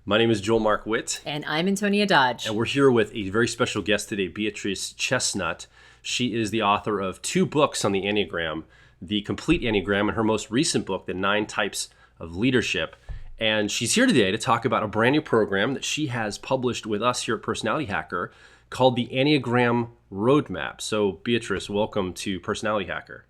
My name is Joel Mark Witt, And I'm Antonia Dodge. and we're here with a very special guest today, Beatrice Chestnut. She is the author of two books on the Enneagram, The Complete Enneagram, and her most recent book, The 9 Types of Leadership. And she's here today to talk about a brand new program that she has published with us here at Personality Hacker called the Enneagram Roadmap. So, Beatrice, welcome to Personality Hacker.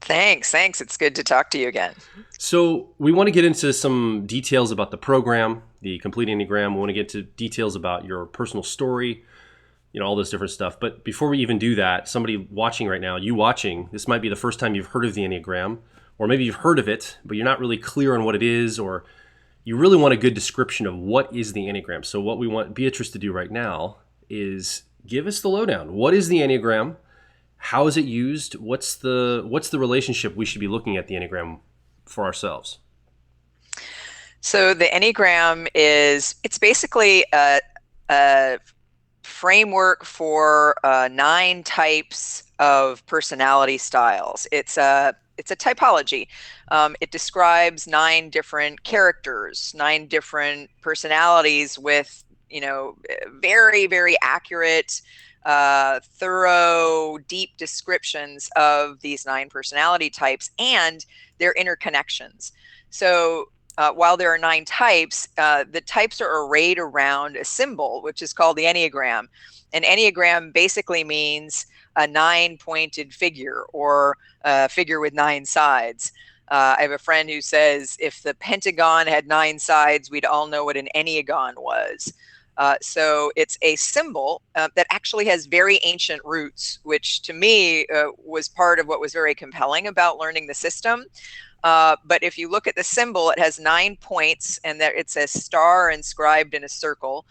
Thanks. It's good to talk to you again. So we want to get into some details about the program, the Complete Enneagram. We want to get to details about your personal story, all this different stuff. But before we even do that, somebody watching right now, you watching, this might be the first time you've heard of the Enneagram, or maybe you've heard of it, but you're not really clear on what it is, or you really want a good description of what is the Enneagram. So what we want Beatrice to do right now is give us the lowdown. What is the Enneagram? How is it used? What's the relationship we should be looking at the Enneagram for ourselves? So the Enneagram it's basically a framework for 9 types of personality styles. It's a typology. It describes 9 different characters, 9 different personalities with, very, very accurate, thorough, deep descriptions of these 9 personality types and their interconnections. So while there are 9 types, the types are arrayed around a symbol, which is called the Enneagram. An Enneagram basically means a 9-pointed figure, or a figure with 9 sides. I have a friend who says if the Pentagon had 9 sides, we'd all know what an Enneagon was. So it's a symbol that actually has very ancient roots, which to me was part of what was very compelling about learning the system. But if you look at the symbol, it has 9 points, and it's a star inscribed in a circle.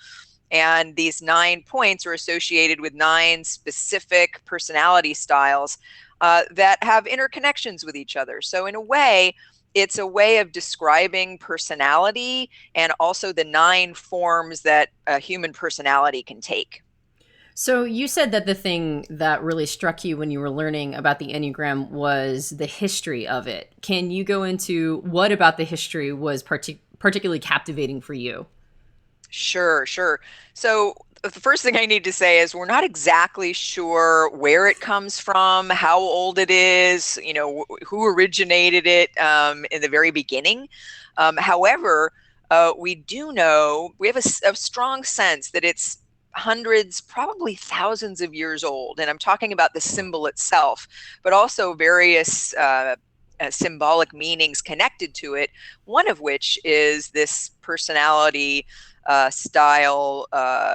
And these 9 points are associated with 9 specific personality styles that have interconnections with each other. So in a way, it's a way of describing personality and also the 9 forms that a human personality can take. So you said that the thing that really struck you when you were learning about the Enneagram was the history of it. Can you go into what about the history was particularly captivating for you? Sure. So the first thing I need to say is we're not exactly sure where it comes from, how old it is, who originated it in the very beginning. However, we do know, we have a strong sense that it's hundreds, probably thousands of years old. And I'm talking about the symbol itself, but also various symbolic meanings connected to it, one of which is this personality style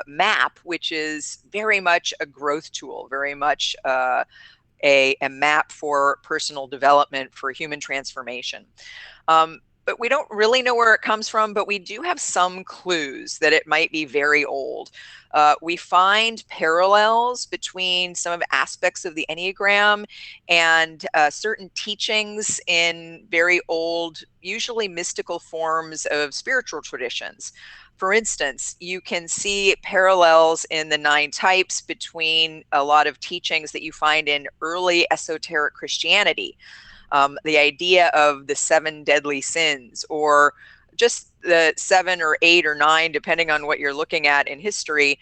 map, which is very much a growth tool, very much a map for personal development, for human transformation. But we don't really know where it comes from, but we do have some clues that it might be very old. We find parallels between some of the aspects of the Enneagram and certain teachings in very old, usually mystical forms of spiritual traditions. For instance, you can see parallels in the 9 types between a lot of teachings that you find in early esoteric Christianity. The idea of the 7 deadly sins, or just the 7 or 8 or 9, depending on what you're looking at in history,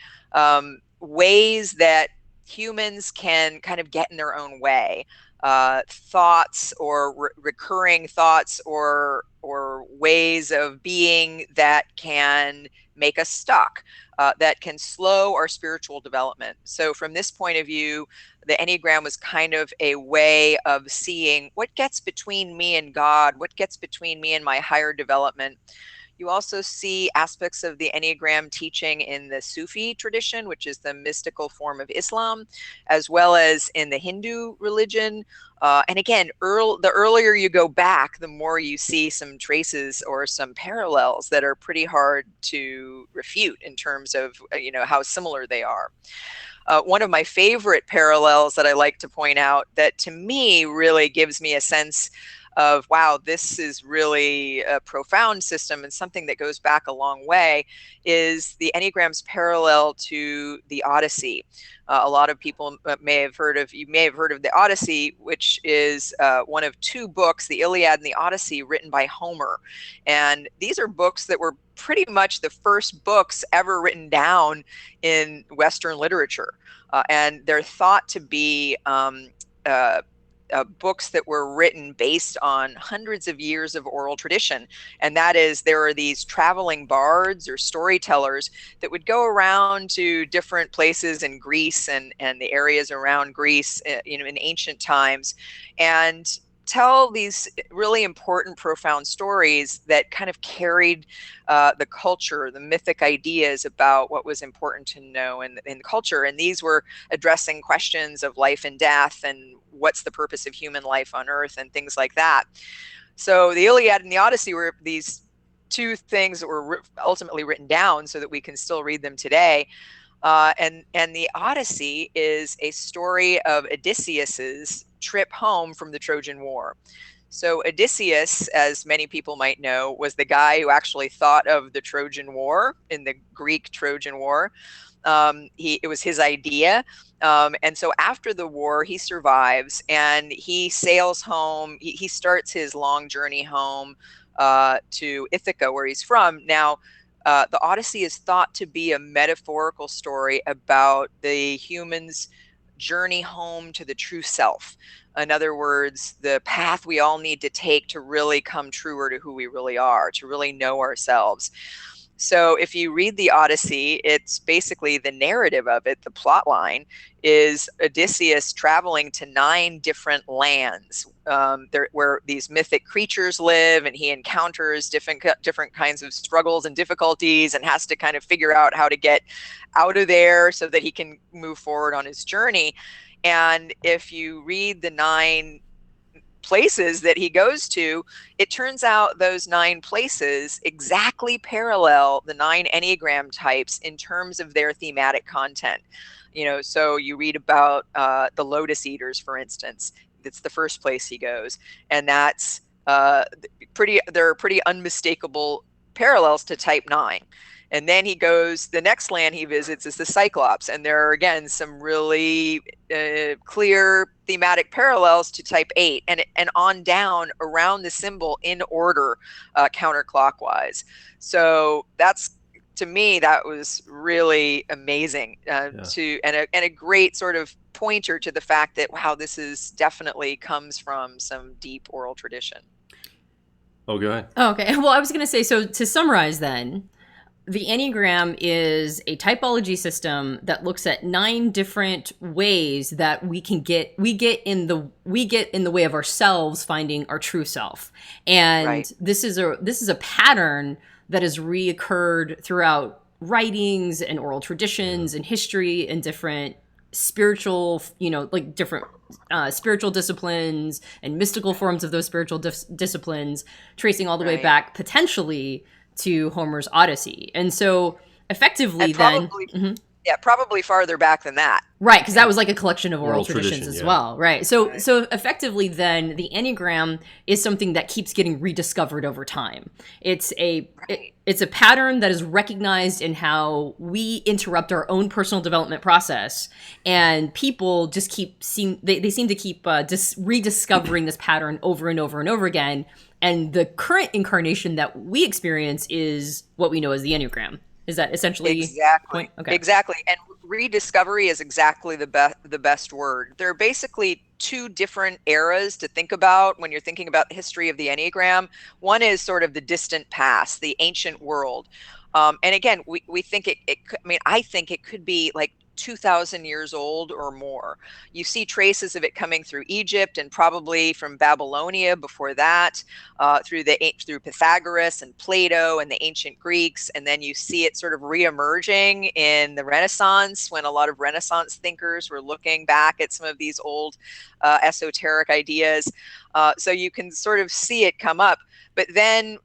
ways that humans can kind of get in their own way. Thoughts or recurring thoughts or ways of being that can make us stuck, that can slow our spiritual development. So from this point of view, the Enneagram was kind of a way of seeing what gets between me and God, what gets between me and my higher development. You also see aspects of the Enneagram teaching in the Sufi tradition, which is the mystical form of Islam, as well as in the Hindu religion. And again, the earlier you go back, the more you see some traces or some parallels that are pretty hard to refute in terms of how similar they are. One of my favorite parallels that I like to point out that to me really gives me a sense of, wow, this is really a profound system and something that goes back a long way, is the Enneagram's parallel to the Odyssey. A lot of people may have heard of the Odyssey, which is one of two books, the Iliad and the Odyssey, written by Homer. And these are books that were pretty much the first books ever written down in Western literature. And they're thought to be books that were written based on hundreds of years of oral tradition. And that is, there are these traveling bards or storytellers that would go around to different places in Greece and the areas around Greece, in ancient times, and tell these really important, profound stories that kind of carried the culture, the mythic ideas about what was important to know in culture. And these were addressing questions of life and death and what's the purpose of human life on Earth and things like that. So the Iliad and the Odyssey were these two things that were ultimately written down so that we can still read them today. And the Odyssey is a story of Odysseus's trip home from the Trojan War. So Odysseus, as many people might know, was the guy who actually thought of the Trojan War in the Greek Trojan War. It was his idea. And so after the war, he survives and he sails home. He starts his long journey home to Ithaca, where he's from. Now, the Odyssey is thought to be a metaphorical story about the human's journey home to the true self. In other words, the path we all need to take to really come truer to who we really are, to really know ourselves. So if you read the Odyssey, it's basically the narrative of it, the plot line is Odysseus traveling to 9 different lands where these mythic creatures live, and he encounters different kinds of struggles and difficulties and has to kind of figure out how to get out of there so that he can move forward on his journey. And if you read the 9 places that he goes to, it turns out those 9 places exactly parallel the 9 Enneagram types in terms of their thematic content. So you read about the Lotus Eaters, for instance. That's the first place he goes, and that's there are pretty unmistakable parallels to type 9. And then the next land he visits is the Cyclops. And there are, again, some really clear thematic parallels to type 8 and on down around the symbol in order, counterclockwise. So to me, that was really amazing and a great sort of pointer to the fact that, wow, this is definitely comes from some deep oral tradition. Oh, go ahead. Okay. Well, I was going to say, so to summarize then, the Enneagram is a typology system that looks at 9 different ways that we get in the way of ourselves finding our true self. And right. This is a pattern that has reoccurred throughout writings and oral traditions and history and different spiritual, different spiritual disciplines and mystical forms of those spiritual disciplines, tracing all the way back potentially to Homer's Odyssey. And so effectively probably farther back than that. Right, because that was like a collection of oral traditions as well. Right. So effectively then the Enneagram is something that keeps getting rediscovered over time. It's a pattern that is recognized in how we interrupt our own personal development process, and people just seem to keep rediscovering this pattern over and over and over again. And the current incarnation that we experience is what we know as the Enneagram. Is that essentially exactly? Okay. Exactly. And rediscovery is exactly the best word. There are basically 2 different eras to think about when you're thinking about the history of the Enneagram. One is sort of the distant past, the ancient world. And again, we think I think it could be like 2,000 years old or more. You see traces of it coming through Egypt and probably from Babylonia before that, through Pythagoras and Plato and the ancient Greeks. And then you see it sort of reemerging in the Renaissance, when a lot of Renaissance thinkers were looking back at some of these old esoteric ideas. So you can sort of see it come up. But then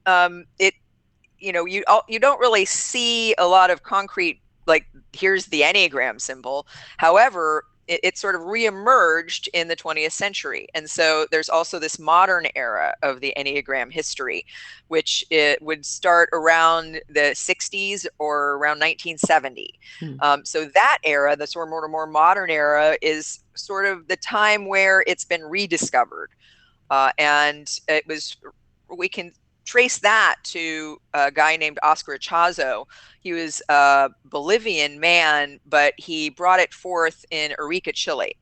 you don't really see a lot of concrete, like, here's the Enneagram symbol. However, it sort of reemerged in the 20th century. And so there's also this modern era of the Enneagram history, which it would start around the 60s or around 1970. So that era, the sort of more modern era, is sort of the time where it's been rediscovered. And we can trace that to a guy named Oscar Ichazo. He was a Bolivian man, but he brought it forth in Arica, Chile,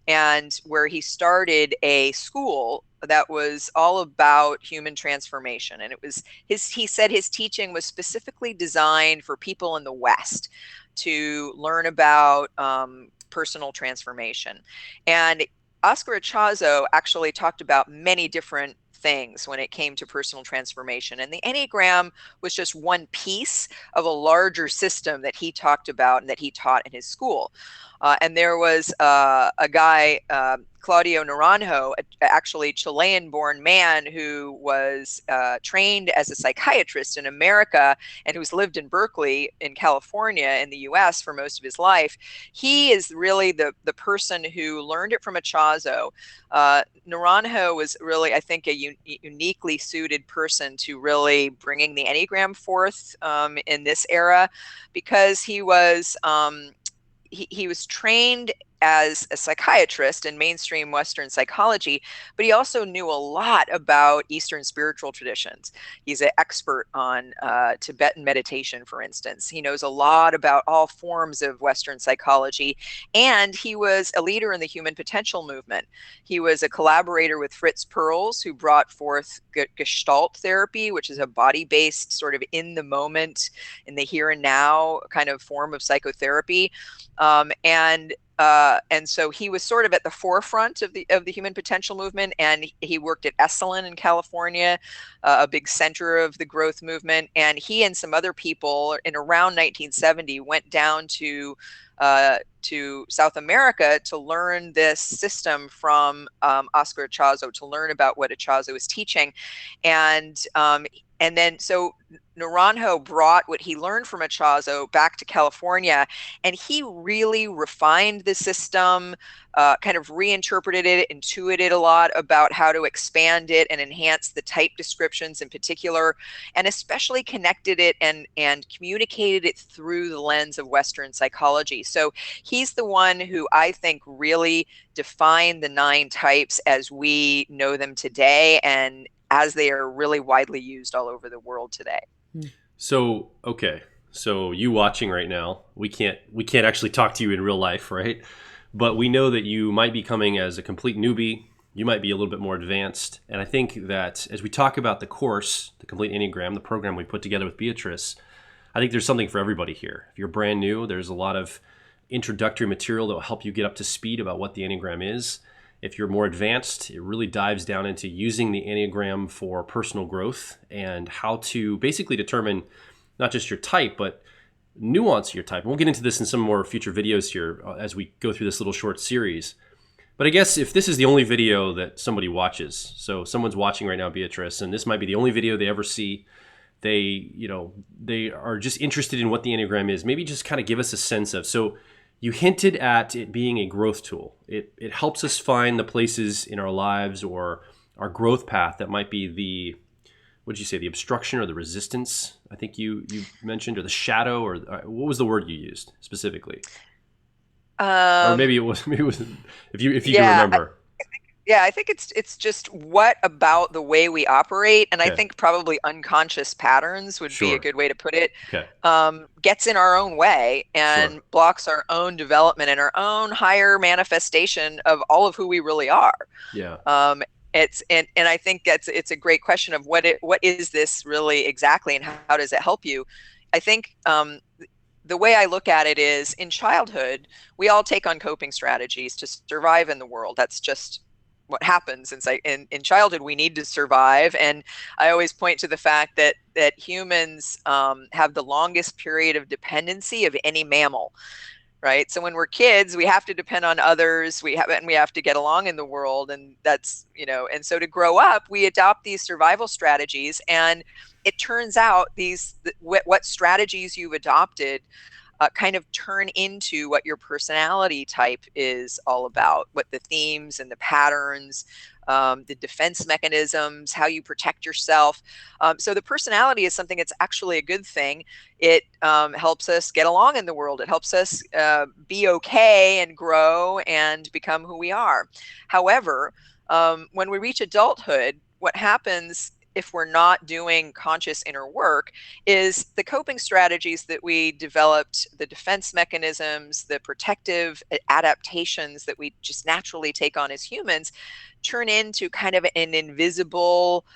and where he started a school that was all about human transformation. And he said his teaching was specifically designed for people in the West to learn about personal transformation. And Oscar Ichazo actually talked about many different things when it came to personal transformation. And the Enneagram was just one piece of a larger system that he talked about and that he taught in his school. And there was a guy, Claudio Naranjo, actually Chilean-born man who was trained as a psychiatrist in America and who's lived in Berkeley in California in the US for most of his life. He is really the person who learned it from Ichazo. Naranjo was really, I think, a uniquely suited person to really bringing the Enneagram forth in this era, because he was trained as a psychiatrist in mainstream Western psychology, but he also knew a lot about Eastern spiritual traditions. He's an expert on Tibetan meditation, for instance. He knows a lot about all forms of Western psychology, and he was a leader in the human potential movement. He was a collaborator with Fritz Perls, who brought forth Gestalt therapy, which is a body-based sort of in the moment, in the here and now kind of form of psychotherapy. And so he was sort of at the forefront of the human potential movement, and he worked at Esalen in California, a big center of the growth movement. And he and some other people in around 1970 went down to South America to learn this system from Oscar Ichazo, to learn about what Ichazo was teaching. And then so Naranjo brought what he learned from Ichazo back to California, and he really refined the system, kind of reinterpreted it, intuited a lot about how to expand it and enhance the type descriptions in particular, and especially connected it and communicated it through the lens of Western psychology. So he's the one who I think really defined the 9 types as we know them today, and as they are really widely used all over the world today. So, okay. So you watching right now, we can't actually talk to you in real life, right? But we know that you might be coming as a complete newbie. You might be a little bit more advanced. And I think that as we talk about the course, the Complete Enneagram, the program we put together with Beatrice, I think there's something for everybody here. If you're brand new, there's a lot of introductory material that will help you get up to speed about what the Enneagram is. If you're more advanced, it really dives down into using the Enneagram for personal growth and how to basically determine not just your type, but nuance your type. And we'll get into this in some more future videos here as we go through this little short series. But I guess if this is the only video that somebody watches, so someone's watching right now, Beatrice, and this might be the only video they ever see, they are just interested in what the Enneagram is. Maybe just kind of give us a sense of, so you hinted at it being a growth tool. It helps us find the places in our lives or our growth path that might be the, what did you say, the obstruction or the resistance, I think you mentioned, or the shadow, or what was the word you used specifically? Or maybe it was if you can remember. I think it's just what about the way we operate, and Okay. I think probably unconscious patterns would be a Sure. good way to put it, Okay. gets in our own way and Sure. blocks our own development and our own higher manifestation of all of who we really are. Yeah. And I think it's a great question of what is this really exactly, and how does it help you? I think the way I look at it is, in childhood, we all take on coping strategies to survive in the world. That's just what happens. In childhood, we need to survive. And I always point to the fact that humans have the longest period of dependency of any mammal. Right. So when we're kids, we have to depend on others. We have to get along in the world. And that's, and so to grow up, we adopt these survival strategies. And it turns out what strategies you've adopted kind of turn into what your personality type is all about, what the themes and the patterns, the defense mechanisms, how you protect yourself. So the personality is something that's actually a good thing. It helps us get along in the world. It helps us be okay and grow and become who we are. However, when we reach adulthood, what happens if we're not doing conscious inner work is the coping strategies that we developed, the defense mechanisms, the protective adaptations that we just naturally take on as humans turn into kind of an invisible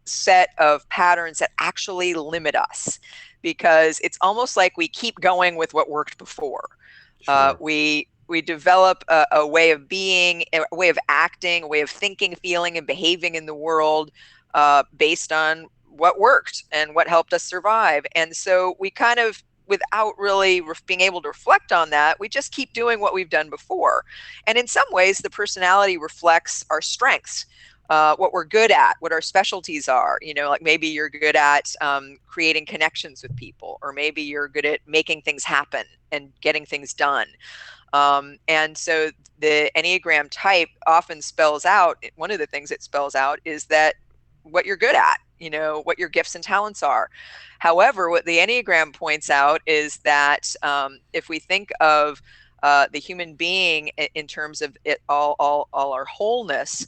set of patterns that actually limit us, because it's almost like we keep going with what worked before. Sure. We develop a way of being, a way of acting, a way of thinking, feeling, and behaving in the world based on what worked and what helped us survive. And so we kind of, without really being able to reflect on that, we just keep doing what we've done before. And in some ways, the personality reflects our strengths, what we're good at, what our specialties are. You know, like maybe you're good at creating connections with people, or maybe you're good at making things happen and getting things done. And so the Enneagram type often spells out, one of the things it spells out is that what you're good at, you know, what your gifts and talents are. However, what the Enneagram points out is that if we think of the human being in terms of it all our wholeness,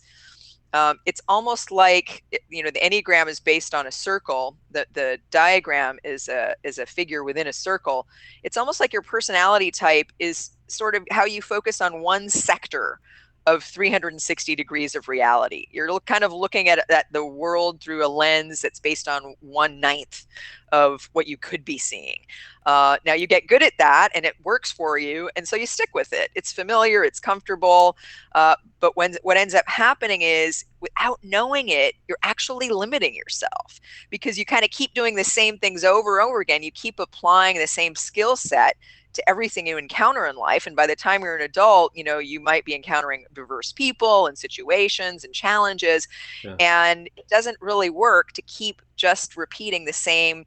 it's almost like, you know, the Enneagram is based on a circle. The diagram is a figure within a circle. It's almost like your personality type is sort of how you focus on one sector of 360 degrees of reality. You're kind of looking at the world through a lens that's based on 1/9 of what you could be seeing. Now you get good at that and it works for you, and so you stick with it. It's familiar, it's comfortable, but what ends up happening is, without knowing it, you're actually limiting yourself, because you kind of keep doing the same things over and over again. You keep applying the same skill set to everything you encounter in life. And by the time you're an adult, you know, you might be encountering diverse people and situations and challenges. Yeah. And it doesn't really work to keep just repeating the same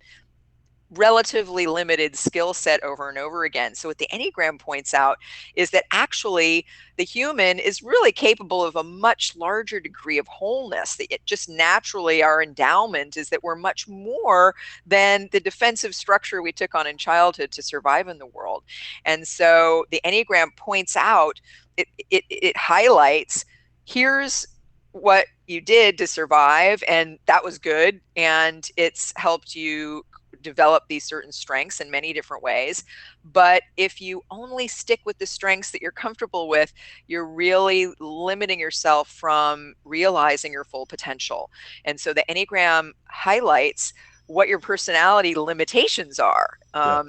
relatively limited skill set over and over again. So what the Enneagram points out is that actually the human is really capable of a much larger degree of wholeness. That it just naturally, our endowment is that we're much more than the defensive structure we took on in childhood to survive in the world. And so the Enneagram points out, it highlights, here's what you did to survive, and that was good, and it's helped you develop these certain strengths in many different ways. But if you only stick with the strengths that you're comfortable with, you're really limiting yourself from realizing your full potential. And so the Enneagram highlights what your personality limitations are.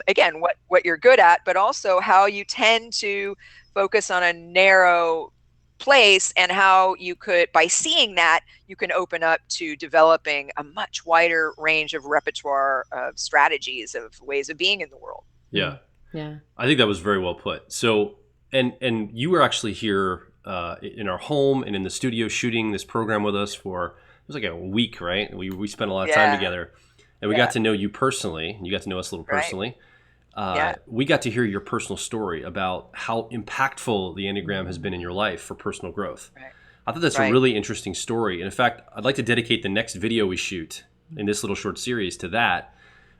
Again, what you're good at, but also how you tend to focus on a narrow place, and how you could, by seeing that, you can open up to developing a much wider range of repertoire of strategies, of ways of being in the world. Yeah. Yeah. I think that was very well put. So, and you were actually here in our home and in the studio shooting this program with us for, it was like a week, right? We spent a lot of time together, and we got to know you personally, and you got to know us a little personally. We got to hear your personal story about how impactful the Enneagram has been in your life for personal growth. I thought that's a really interesting story. And in fact, I'd like to dedicate the next video we shoot in this little short series to that.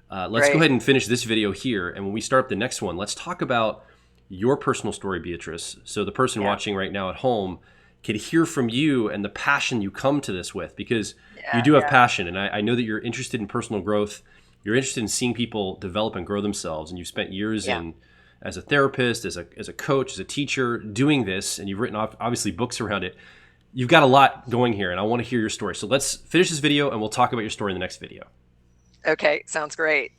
Let's go ahead and finish this video here. And when we start the next one, let's talk about your personal story, Beatrice. So the person watching right now at home can hear from you and the passion you come to this with, because you do have passion. And I know that you're interested in personal growth. You're interested in seeing people develop and grow themselves, and you've spent years in as a therapist, as a coach, as a teacher, doing this, and you've written obviously books around it. You've got a lot going here, and I want to hear your story. So let's finish this video, and we'll talk about your story in the next video. Okay, sounds great.